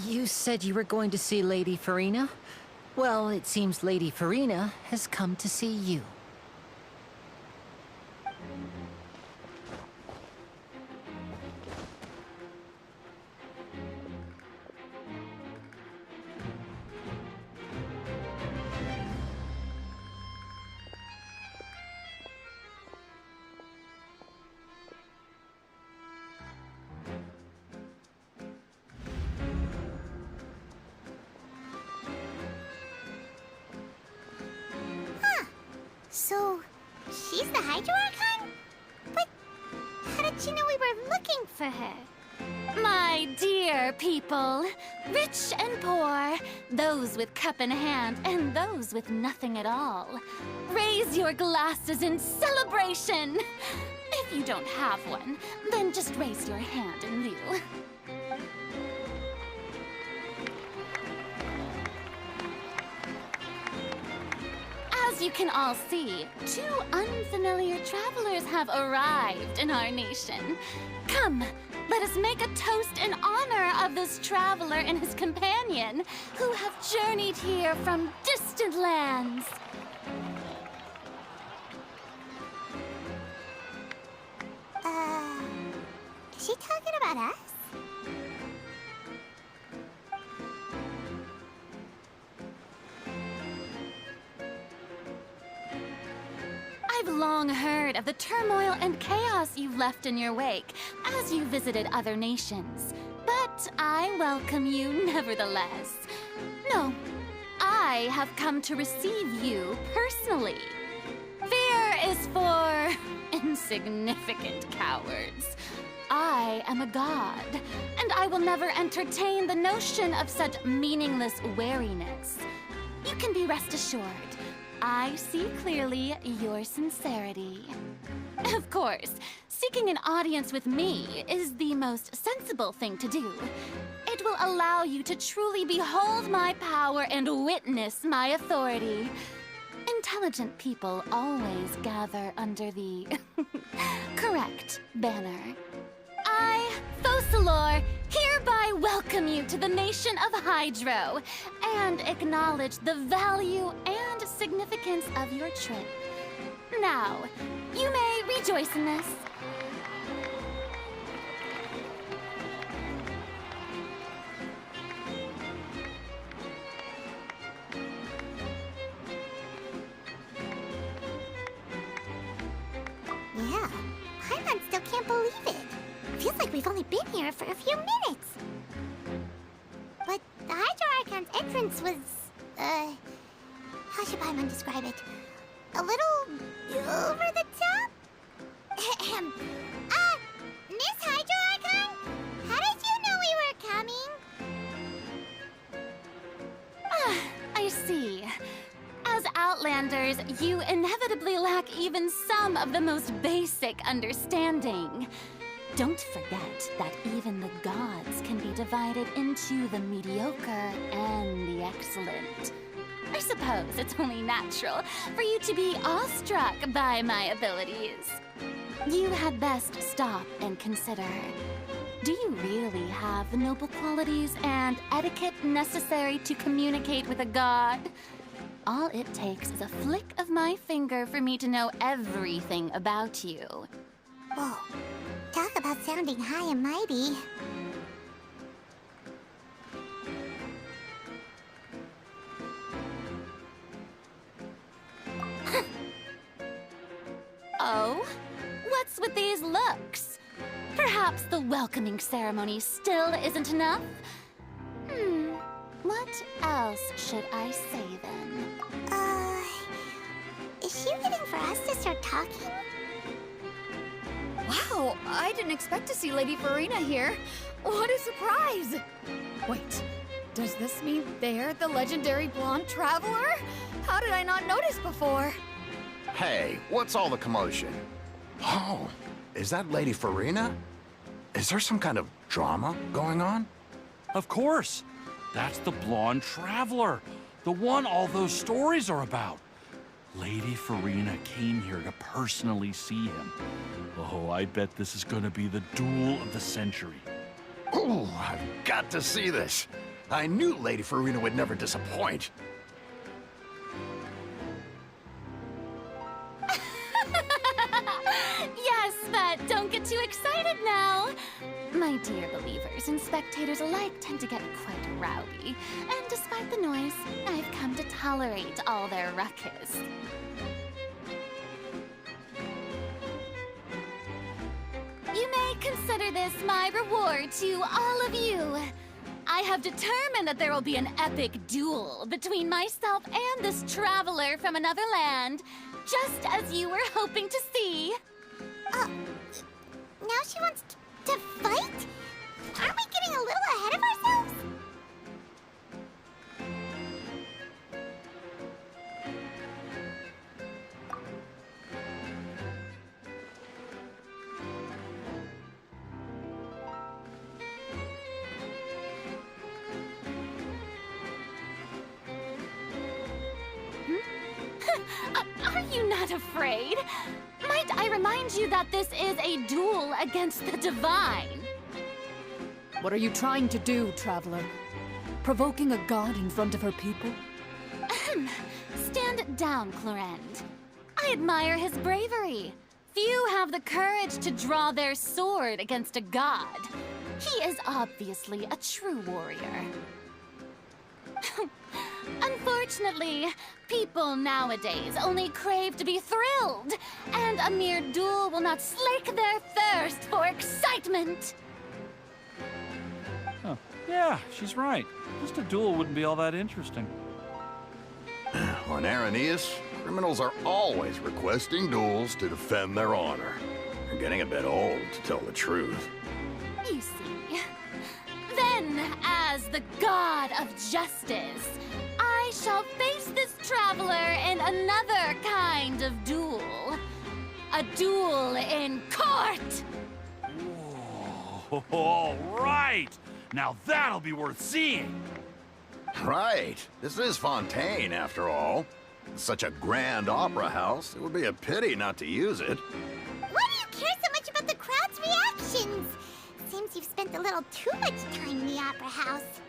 You said you were going to see Lady Farina? Well, it seems Lady Farina has come to see you. So, she's the Hydro Archon? But how did she know we were looking for her? My dear people, rich and poor, those with cup in hand and those with nothing at all, raise your glasses in celebration! If you don't have one, then just raise your hand in lieu. As you can all see, two unfamiliar travelers have arrived in our nation. Come, let us make a toast in honor of this traveler and his companion, who have journeyed here from distant lands. Is she talking about us? I've long heard of the turmoil and chaos you've left in your wake as you visited other nations. But I welcome you nevertheless. No, I have come to receive you personally. Fear is for insignificant cowards. I am a god, and I will never entertain the notion of such meaningless wariness. You can be rest assured. I see clearly your sincerity. Of course, seeking an audience with me is the most sensible thing to do. It will allow you to truly behold my power and witness my authority. Intelligent people always gather under the correct banner. I, Focalor, hereby welcome you to the nation of Hydro and acknowledge the value and significance of your trip. Now, you may rejoice in this. Yeah, Paimon still can't believe it. Feels like we've only been here for a few minutes. But the Hydro Archon's entrance was, how should Paimon describe it? A little over the top? Ahem. Miss Hydro Archon? How did you know we were coming? I see. As Outlanders, you inevitably lack even some of the most basic understanding. Don't forget that even the gods can be divided into the mediocre and the excellent. I suppose it's only natural for you to be awestruck by my abilities. You had best stop and consider. Do you really have the noble qualities and etiquette necessary to communicate with a god? All it takes is a flick of my finger for me to know everything about you. Whoa. Talk about sounding high and mighty. Oh? What's with these looks? Perhaps the welcoming ceremony still isn't enough? What else should I say then? Is she waiting for us to start talking? Wow, I didn't expect to see Lady Farina here. What a surprise! Wait, does this mean they're the legendary blonde traveler? How did I not notice before? Hey, what's all the commotion? Oh, is that Lady Farina? Is there some kind of drama going on? Of course. That's the blonde traveler. The one all those stories are about. Lady Farina came here to personally see him. Oh, I bet this is gonna be the duel of the century. Oh, I've got to see this. I knew Lady Farina would never disappoint. Yes, but don't get too excited now. My dear believers and spectators alike tend to get quite rowdy, and despite the noise, I've come to tolerate all their ruckus. You may consider this my reward to all of you. I have determined that there will be an epic duel between myself and this traveler from another land, just as you were hoping to see. Now she wants to fight? Aren't we getting a little ahead of ourselves? Are you not afraid? Might I remind you that this is a duel against the divine? What are you trying to do, traveler? Provoking a god in front of her people? Stand down, Clorend. I admire his bravery. Few have the courage to draw their sword against a god. He is obviously a true warrior. Unfortunately, people nowadays only crave to be thrilled, and a mere duel will not slake their thirst for excitement. Oh, yeah, she's right. Just a duel wouldn't be all that interesting. On Araneus, criminals are always requesting duels to defend their honor. They're getting a bit old, to tell the truth. You see. Then, as the god of justice, I shall face this traveler in another kind of duel. A duel in court! Whoa, all right! Now that'll be worth seeing! Right. This is Fontaine, after all. It's such a grand opera house, it would be a pity not to use it. Why do you care so much about the crowd's reactions? Seems you've spent a little too much time in the opera house.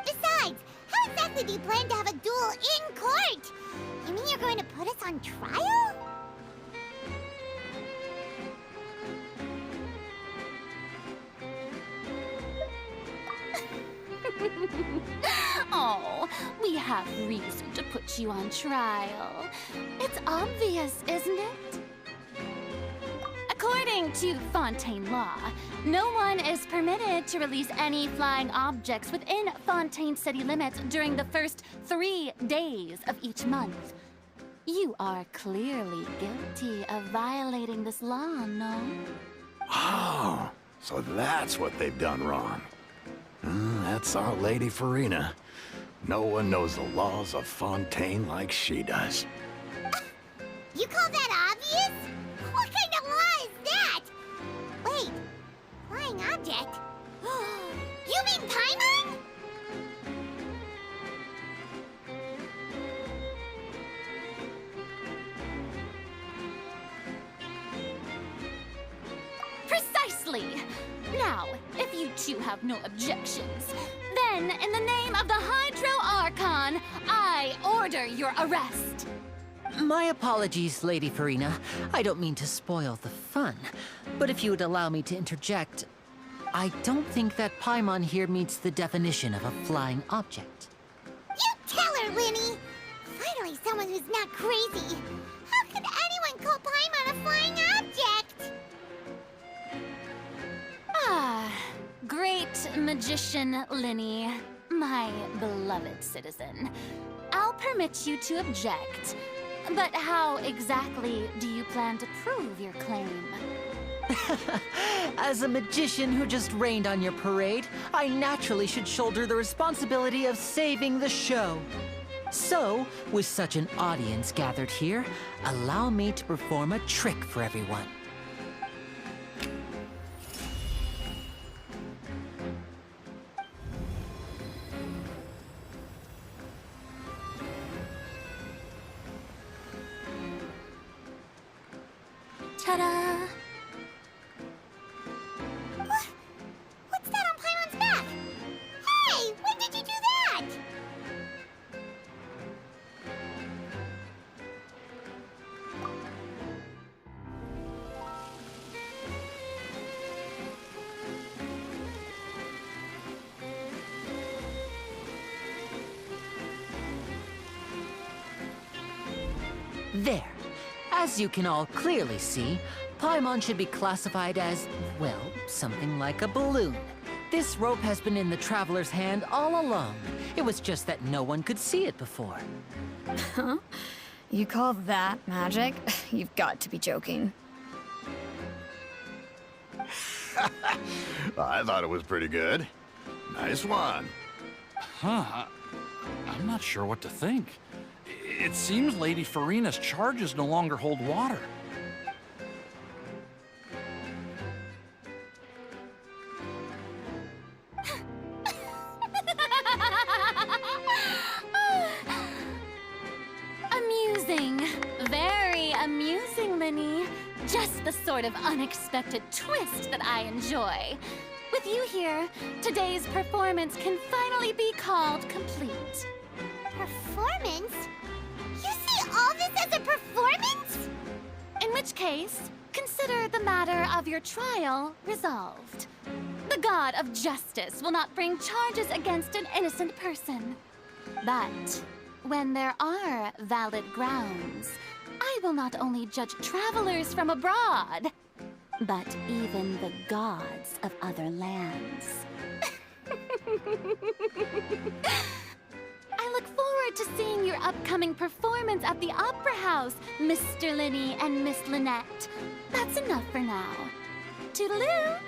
Besides, how exactly do you plan to have a duel in court? You mean you're going to put us on trial? Oh, we have reason to put you on trial. It's obvious, isn't it? According to Fontaine law, no one is permitted to release any flying objects within Fontaine city limits during the first 3 days of each month. You are clearly guilty of violating this law, no? Oh, so that's what they've done wrong. That's our Lady Farina. No one knows the laws of Fontaine like she does. You call that obvious? What kind of law is that? Wait, flying object? You mean Paimon? Precisely! Now, if you two have no objections, then in the name of the Hydro Archon, I order your arrest. My apologies, Lady Farina. I don't mean to spoil the fun, but if you would allow me to interject, I don't think that Paimon here meets the definition of a flying object. You tell her, Linny! Finally someone who's not crazy. How could anyone call Paimon a flying object? Ah, great magician Linny, my beloved citizen. I'll permit you to object, but how exactly do you plan to prove your claim? As a magician who just rained on your parade, I naturally should shoulder the responsibility of saving the show. So, with such an audience gathered here, allow me to perform a trick for everyone. Ta-da! There. As you can all clearly see, Paimon should be classified as, well, something like a balloon. This rope has been in the Traveler's hand all along. It was just that no one could see it before. Huh? You call that magic? You've got to be joking. I thought it was pretty good. Nice one. Huh. I'm not sure what to think. It seems Lady Farina's charges no longer hold water. Amusing. Very amusing, Linny. Just the sort of unexpected twist that I enjoy. With you here, today's performance can finally be called complete. Performance? You see all this as a performance? In which case, consider the matter of your trial resolved. The god of justice will not bring charges against an innocent person. But when there are valid grounds, I will not only judge travelers from abroad, but even the gods of other lands. I look forward to seeing your upcoming performance at the Opera House, Mr. Linny and Miss Lynette. That's enough for now. Toodaloo!